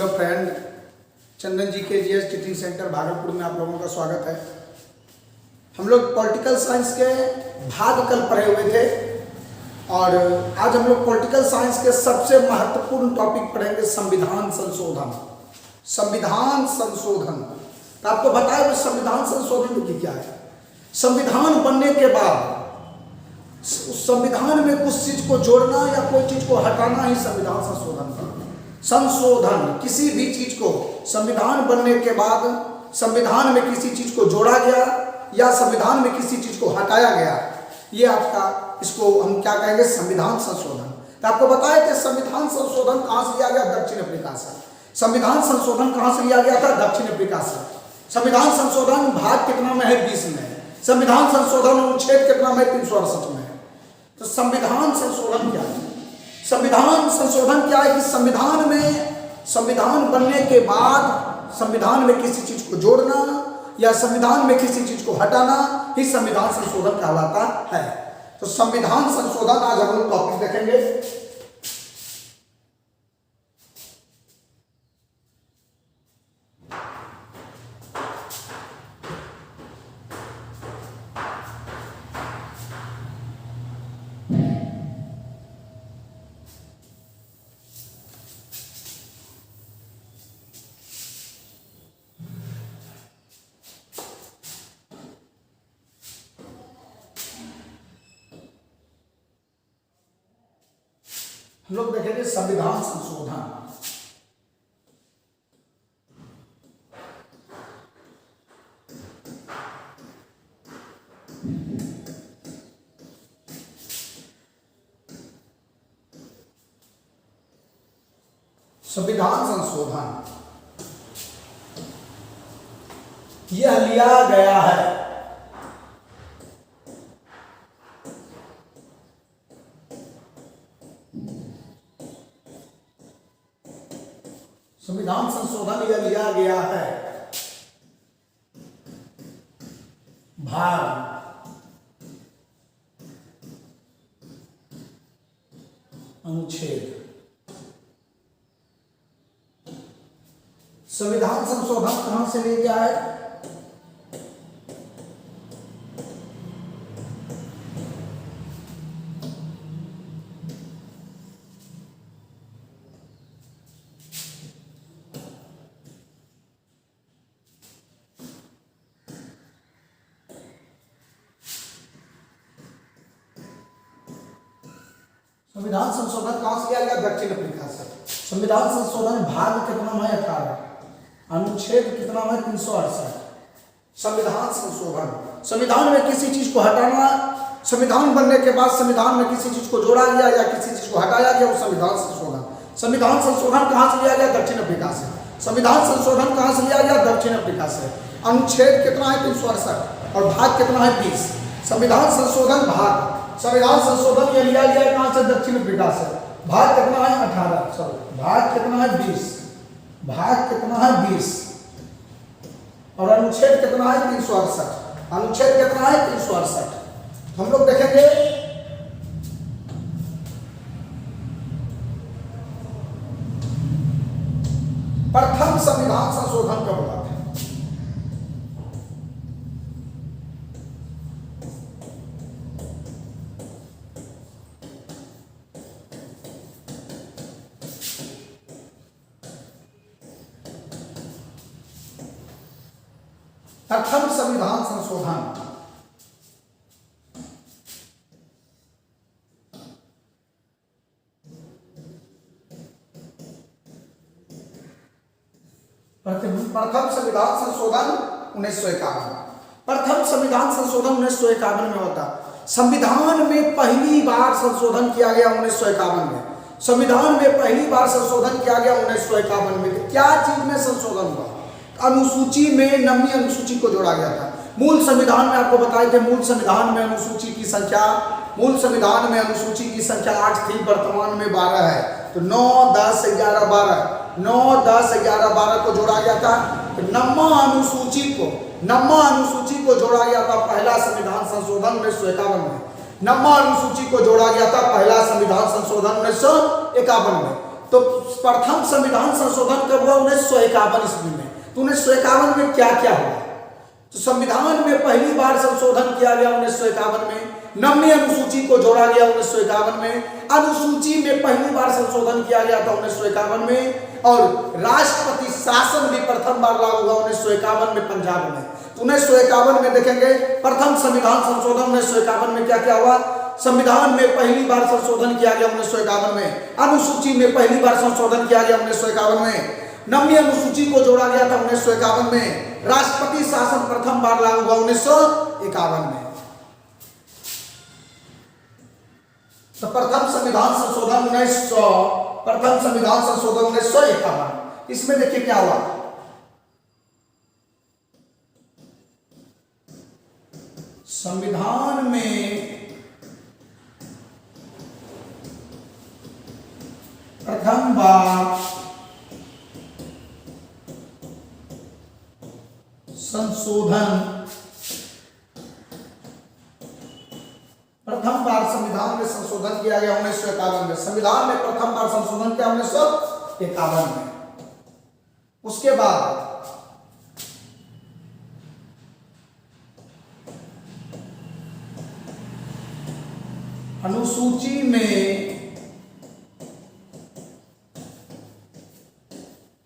Hello friend, चंदन जी के GS teaching centre Bhagalpur में आप लोगों का स्वागत है। हम लोग पॉलिटिकल साइंस के भाग कल पढ़े हुए थे और आज हम लोग पॉलिटिकल साइंस के सबसे महत्वपूर्ण टॉपिक पढ़ेंगे, संविधान संशोधन। संविधान संशोधन तो आपको बताया कि संविधान संशोधन की क्या है। संविधान बनने के बाद उस संविधान में कुछ चीज को जोड़ना या कोई चीज को हटाना ही संविधान संशोधन का। संशोधन किसी भी चीज को संविधान बनने के बाद संविधान में किसी चीज को जोड़ा गया या संविधान में किसी चीज को हटाया गया, ये आपका इसको हम क्या कहेंगे, संविधान संशोधन। तो आपको बताया कि संविधान संशोधन कहां से लिया गया, दक्षिण अफ्रीका से। संविधान संशोधन कहां से लिया गया था, दक्षिण अफ्रीका से। संविधान संशोधन भाग कितना में है, 20 में। संविधान संशोधन अनुच्छेद कितना में, 368 में। तो संविधान संशोधन क्या है? संविधान संशोधन क्या है कि संविधान बनने के बाद संविधान में किसी चीज को जोड़ना या संविधान में किसी चीज को हटाना ही संविधान संशोधन कहलाता है। तो संविधान संशोधन आज हम लोग टॉपिक देखेंगे। हम लोग देखेंगे संविधान संशोधन। संविधान संशोधन यह लिया गया है संविधान संशोधन यह लिया गया है भाग अनुच्छेद। संविधान संशोधन कहां से लिया गया है, संविधान संशोधन कहां से लिया गया, दक्षिण अफ्रीका से। संविधान संशोधन भाग कितना में, 18, अनुच्छेद कितना में, 368। संविधान संशोधन संविधान में किसी चीज को हटाना, संविधान बनने के बाद संविधान में किसी चीज को जोड़ा गया या किसी चीज को हटाया गया, वो संविधान संशोधन। संविधान संशोधन कहां से लिया गया, दक्षिण अफ्रीका से। संविधान संशोधन कहां से लिया गया, दक्षिण अफ्रीका से। अनुच्छेद कितना है, 368 और भाग कितना है, 20। संविधान संशोधन भाग, संविधान संशोधन ये लिया गया कहां से, दक्षिण अफ्रीका से। भाग कितना है, 18, सॉरी भाग कितना है, 20। भाग कितना है, 20 और अनुच्छेद कितना है, 368। अनुच्छेद कितना है, 368। हम लोग देखेंगे प्रथम संविधान संशोधन कब हुआ था। प्रथम संविधान संशोधन प्रथम संविधान संशोधन 1951। प्रथम संविधान संशोधन 1951 में होता। संविधान में पहली बार संशोधन किया गया 1951 में। संविधान में पहली बार संशोधन किया गया 1951 में। क्या चीज में संशोधन हुआ, अनुसूची में नवीं अनुसूची को जोड़ा गया था। मूल संविधान में आपको बताए थे, मूल संविधान में अनुसूची की संख्या, मूल संविधान में अनुसूची की संख्या 8 थी, वर्तमान में 12 है। तो 9, 10, 11, 12, 9, 10, 11, 12 को जोड़ा गया था। तो नम्मा अनुसूची को जोड़ा गया था पहला संविधान संशोधन 1951 में। नम्मा अनुसूची को जोड़ा गया था पहला संविधान संशोधन 1951 में। तो प्रथम संविधान संशोधन कब हुआ? 1951 ईस्वी में। तो 1951 में क्या क्या हुआ? तो संविधान में पहली बार संशोधन किया गया 1951 में। 9वीं अनुसूची को जोड़ा गया 1951 में। अनुसूची में पहली बार संशोधन किया गया था 1951 में। और राष्ट्रपति शासन भी प्रथम बार लागू हुआ 1951 में पंजाब में। तो 1951 में देखेंगे प्रथम संविधान संशोधन 1951 में क्या क्या हुआ? संविधान में पहली बार संशोधन किया गया 1951 में। अनुसूची में पहली बार संशोधन किया गया 1951 में। 9वीं अनुसूची को जोड़ा गया था 1951 में। राष्ट्रपति शासन प्रथम बार लागू हुआ 1951 में। तो प्रथम संविधान संशोधन 1951। इसमें देखिए क्या हुआ? संविधान में प्रथम बार संविधान में संशोधन किया गया 1951 में। संविधान में प्रथम बार संशोधन किया 1951 में। उसके बाद अनुसूची में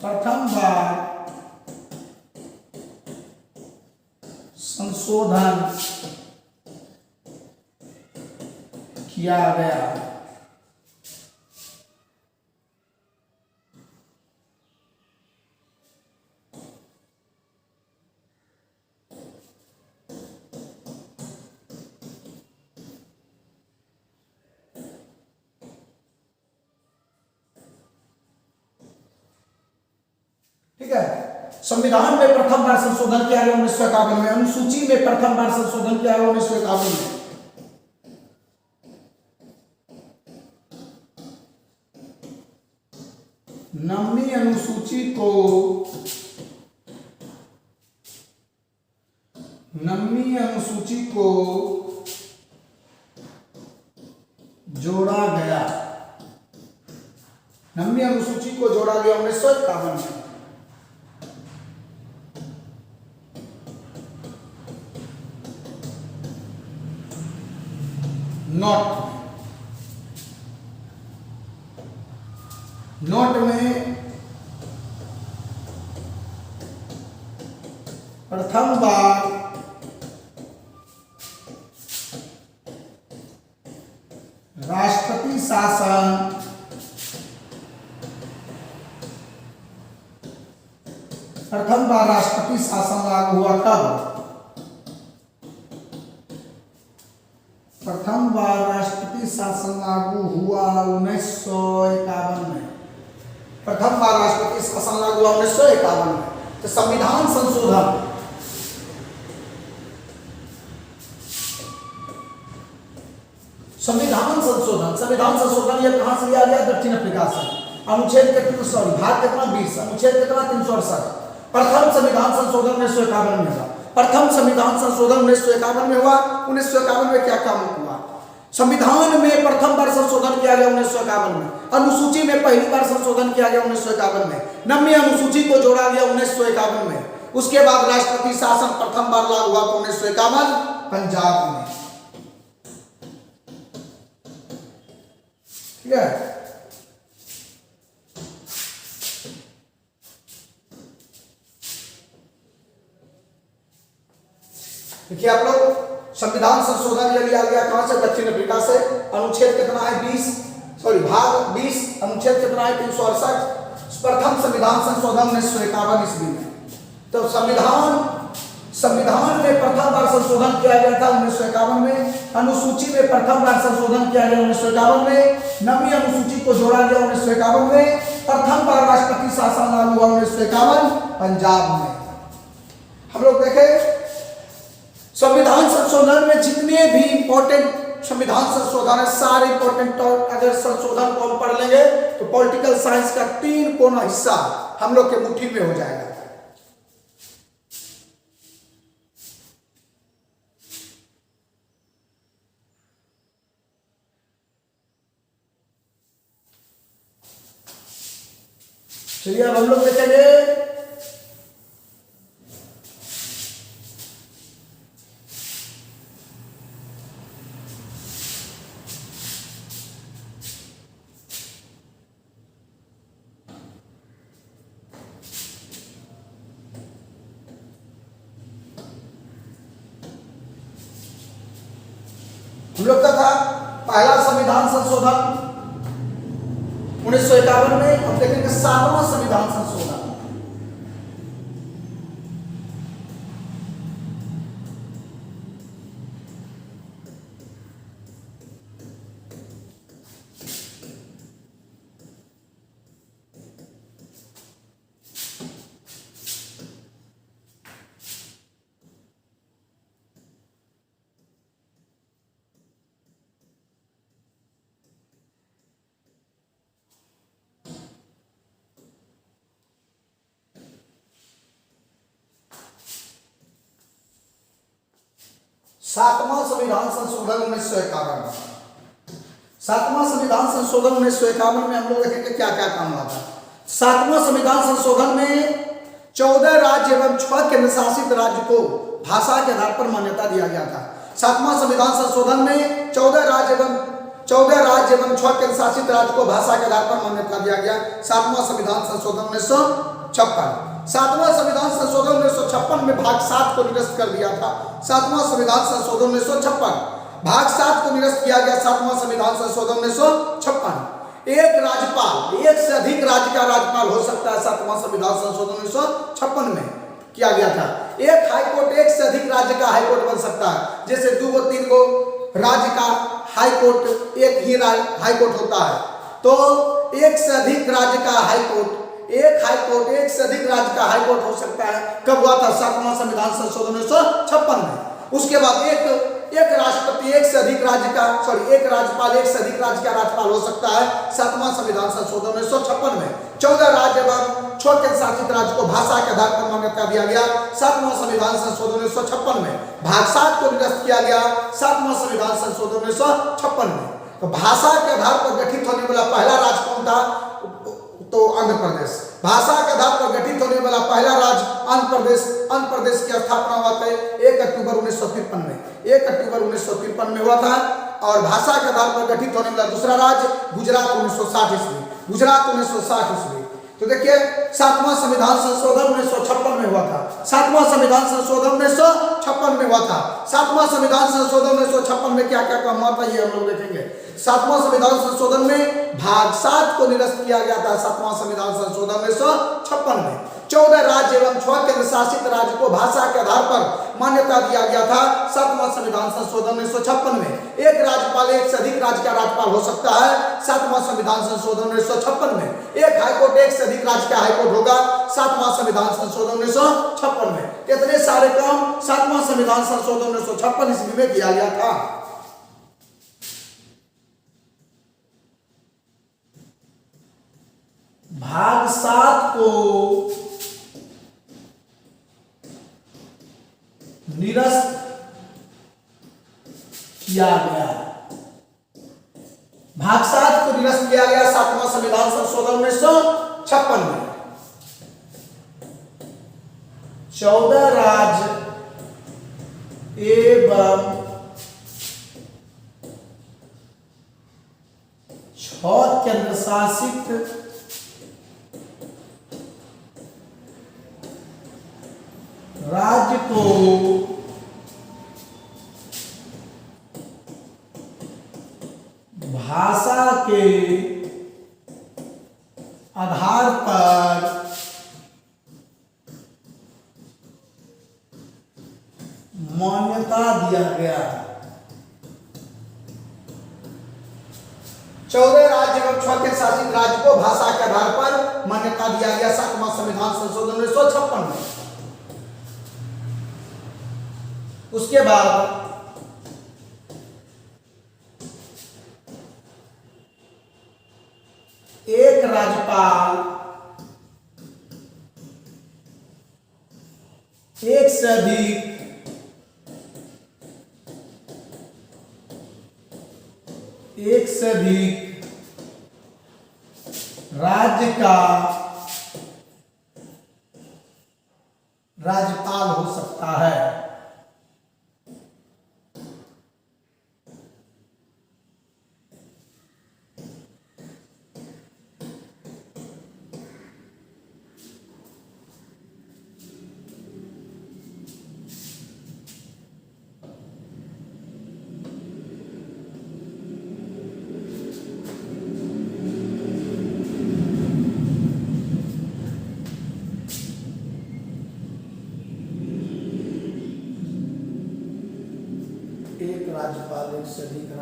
प्रथम बार संशोधन किया गया। ठीक है। संविधान में प्रथम बार संशोधन किया गया 1951 में। अनुसूची में प्रथम बार संशोधन किया गया 1951 में। नवीं अनुसूची को जोड़ा गया। 9वीं अनुसूची को जोड़ा गया 1951 में। नोट में प्रथम बार राष्ट्रपति शासन लागू हुआ कब? प्रथम बार राष्ट्रपति शासन लागू हुआ 1951 में। प्रथम बार राष्ट्रपति शासन लागू हुआ 1951 में। तो संविधान संशोधन ये कहां से लिया गया? दक्षिण अफ्रीका से। अनुच्छेद कितना भाग कितना 20, अनुच्छेद कितना 368। प्रथम संविधान संशोधन 1951 में हुआ। प्रथम संविधान संशोधन 1951 में हुआ। 1951 में क्या काम हुआ? संविधान में प्रथम बार संशोधन किया गया 1951 में। अनुसूची में पहली बार संशोधन किया गया 1951 में। 9वीं अनुसूची को जोड़ा गया 1951 में। उसके बाद राष्ट्रपति शासन प्रथम बार लागू हुआ 1951 पंजाब में। ठीक है। देखिए आप लोग, संविधान संशोधन ये लिया गया कहां से? दक्षिण अफ्रीका से। अनुच्छेद कितना है? भाग 20, अनुच्छेद कितना है? 368। प्रथम संविधान संशोधन 1951 ईस्वी में। तो संविधान में प्रथम बार संशोधन किया गया था 1951 में। अनुसूची में प्रथम बार संशोधन किया गया 1951 में। 9वीं अनुसूची को जोड़ा गया 1951 में। प्रथम बार राष्ट्रपति शासन लागू हुआ 1951 पंजाब में। हम लोग देखें संविधान संशोधन में जितने भी इंपॉर्टेंट संविधान संशोधन है, सारे इंपॉर्टेंट, अगर संशोधन को हम पढ़ लेंगे तो पॉलिटिकल साइंस का 3 कोना हिस्सा हम लोग के मुट्ठी में हो जाएगा। चलिए अब हम लोग देखेंगे हम लोग का था पहला संविधान संशोधन 1951 में। अब देखेंगे 7वां संविधान संशोधन। सातवां संविधान संशोधन 1951। सातवां संविधान संशोधन 1951 में हम लोग देखेंगे क्या क्या काम हुआ था। सातवां संविधान संशोधन में 14 राज्य एवं 6 केंद्र शासित राज्य को भाषा के आधार पर मान्यता दिया गया था। सातवां संविधान संशोधन में 14 राज्य एवं 6 केंद्र शासित राज्य को भाषा के आधार पर मान्यता दिया गया। सातवां संविधान संशोधन 1956। सातवां संविधान संशोधन 1956 में भाग 7 को निरस्त कर दिया था। सातवां संविधान संशोधन 1956 भाग 7 को निरस्त किया गया। सातवां संविधान संशोधन 1956 एक राज्यपाल, एक से अधिक राज्य का राज्यपाल हो सकता है। सातवां संविधान संशोधन 1956 में किया गया था। एक हाईकोर्ट, एक से अधिक राज्य का हाईकोर्ट बन सकता है। जैसे 2 3 गो राज्य का हाईकोर्ट, एक ही हाईकोर्ट होता है, तो एक से अधिक राज्य का हाईकोर्ट, एक से अधिक राज्य का हाईकोर्ट हो सकता है। कब हुआ था? सातवां संविधान संशोधन 1956 में। उसके बाद एक राष्ट्रपति, एक से अधिक राज्य का, एक राज्यपाल, एक से अधिक राज्य का राज्यपाल हो सकता है। सातवां संविधान संशोधन 1956 में 14 राज्य एवं 6 केंद्र शासित राज्य को भाषा के आधार पर मान्यता दिया गया। सातवां संविधान संशोधन 1956 में भाग 7 को निरस्त किया गया। सातवां संविधान संशोधन 1956 में तो भाषा के आधार पर गठित होने वाला पहला राज्य कौन था? तो आंध्र प्रदेश। भाषा के आधार पर गठित होने वाला पहला राज्य आंध्र प्रदेश। आंध्र प्रदेश की स्थापना हुआ था 1 अक्टूबर 1953 में। 1 अक्टूबर 1953 में हुआ था। और भाषा के आधार पर गठित होने वाला दूसरा राज्य गुजरात 1960 ईस्वी। गुजरात 1960 ईस्वी। तो देखिए सातवां संविधान संशोधन 1956 में हुआ था। सातवां संविधान संशोधन 1956 में हुआ था। सातवां संविधान संशोधन 1956 में क्या क्या काम हुआ था ये हम लोग देखेंगे। सातवां संविधान संशोधन में भाग 7 को निरस्त किया गया था। सातवां संविधान संशोधन 1956 में 14 राज्य एवं 6 केंद्र शासित राज्य को भाषा के आधार पर मान्यता दिया गया था। सातवां संविधान संशोधन 1956 में एक राज्यपाल, एक से अधिक राज्य का राज्यपाल हो सकता है। सातवां संविधान संशोधन 1956 में एक हाईकोर्ट, एक से अधिक राज्य का हाईकोर्ट होगा। सातवां संविधान संशोधन 1956 में कितने सारे काम सातवां संविधान संशोधन 1956 ईस्वी में किया गया था। भाग 7 को निरस्त किया गया। भाग 7 को निरस्त किया गया सातवां संविधान संशोधन 1956 में। 14 राज्य एवं 6 केंद्र शासित राज्य को भाषा के आधार पर मान्यता दिया गया। 14 राज्य एवं 6 केंद्र शासित राज्य को भाषा के आधार पर मान्यता दिया गया सातवां संविधान संशोधन 1956 में। उसके बाद एक राज्यपाल, एक से अधिक राज्य का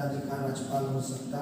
उत्तराधिकार राज्यपाल हो सकता